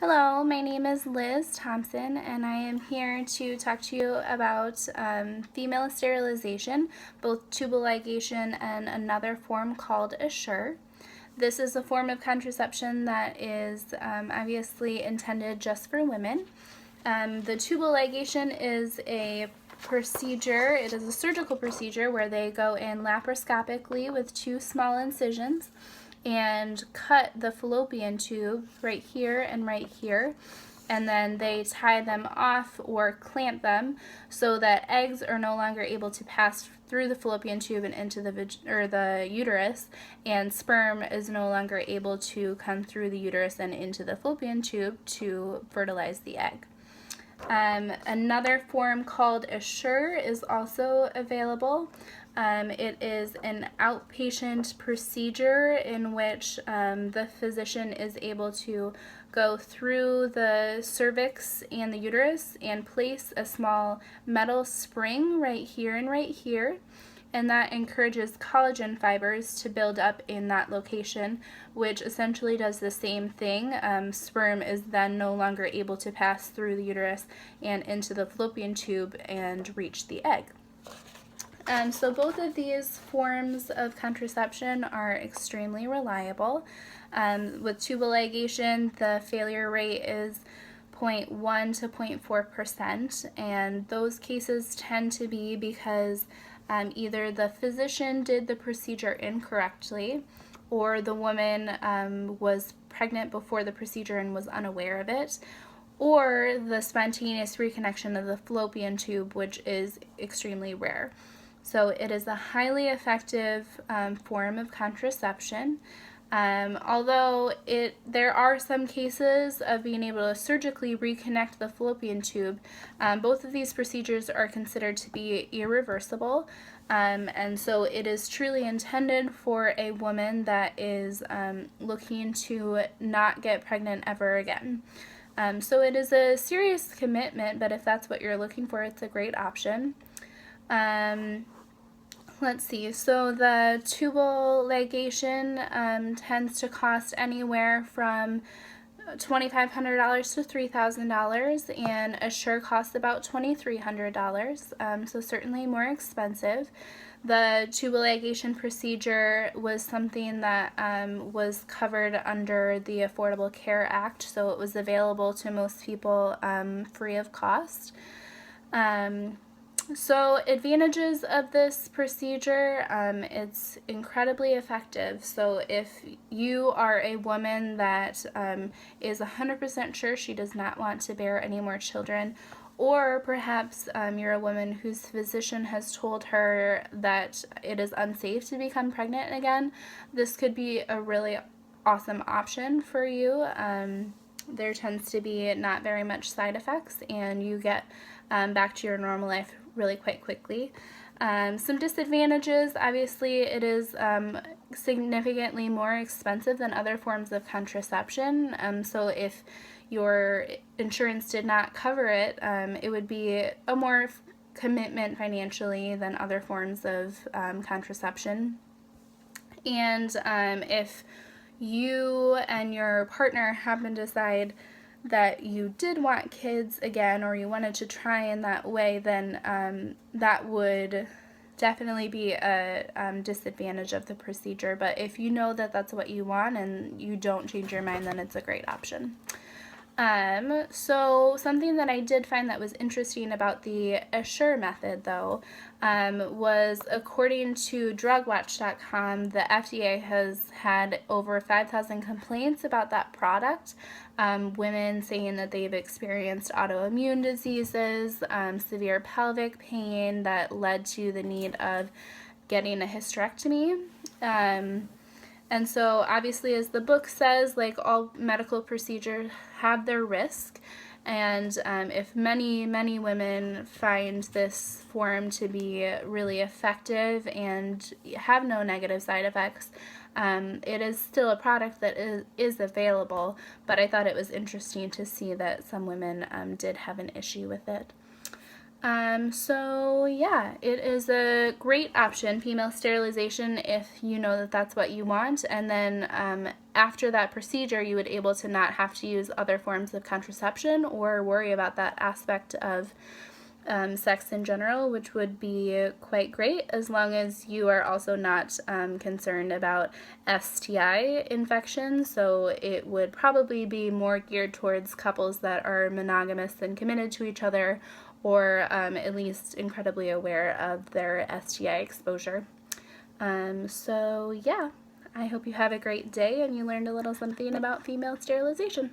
Hello, my name is Liz Thompson, and I am here to talk to you about female sterilization, both tubal ligation and another form called Assure. This is a form of contraception that is obviously intended just for women. The tubal ligation is a procedure, it is a surgical procedure where they go in laparoscopically with two small incisions and cut the fallopian tube right here and right here, and then they tie them off or clamp them so that eggs are no longer able to pass through the fallopian tube and into the uterus, and sperm is no longer able to come through the uterus and into the fallopian tube to fertilize the egg. Another form called Assure is also available. It is an outpatient procedure in which the physician is able to go through the cervix and the uterus and place a small metal spring right here and right here, and that encourages collagen fibers to build up in that location, which essentially does the same thing. Sperm is then no longer able to pass through the uterus and into the fallopian tube and reach the egg. So both of these forms of contraception are extremely reliable. With tubal ligation, the failure rate is 0.1 to 0.4%, and those cases tend to be because either the physician did the procedure incorrectly, or the woman was pregnant before the procedure and was unaware of it, or the spontaneous reconnection of the fallopian tube, which is extremely rare. So it is a highly effective form of contraception. Although there are some cases of being able to surgically reconnect the fallopian tube, both of these procedures are considered to be irreversible, and so it is truly intended for a woman that is looking to not get pregnant ever again. So it is a serious commitment, but if that's what you're looking for, it's a great option. Let's see, so the tubal ligation tends to cost anywhere from $2,500 to $3,000, and Assure costs about $2,300, so certainly more expensive. The tubal ligation procedure was something that was covered under the Affordable Care Act, so it was available to most people free of cost. So advantages of this procedure, it's incredibly effective. So if you are a woman that is 100% sure she does not want to bear any more children, or perhaps you're a woman whose physician has told her that it is unsafe to become pregnant again, this could be a really awesome option for you. There tends to be not very much side effects, and you get back to your normal life really quite quickly. Some disadvantages, obviously it is significantly more expensive than other forms of contraception, so if your insurance did not cover it, it would be a more commitment financially than other forms of contraception. And if you and your partner happen to decide that you did want kids again, or you wanted to try in that way, then that would definitely be a disadvantage of the procedure. But if you know that that's what you want and you don't change your mind, then it's a great option. So something that I did find that was interesting about the Assure method, though, was according to drugwatch.com, the FDA has had over 5,000 complaints about that product. Women saying that they've experienced autoimmune diseases, severe pelvic pain that led to the need of getting a hysterectomy. And so obviously, as the book says, like all medical procedures have their risk, and if many women find this form to be really effective and have no negative side effects, it is still a product that is available, but I thought it was interesting to see that some women did have an issue with it. So yeah, it is a great option, female sterilization, if you know that that's what you want. And then after that procedure, you would able to not have to use other forms of contraception or worry about that aspect of sex in general, which would be quite great as long as you are also not concerned about STI infections. So it would probably be more geared towards couples that are monogamous and committed to each other, or at least incredibly aware of their STI exposure. So yeah, I hope you have a great day and you learned a little something about female sterilization.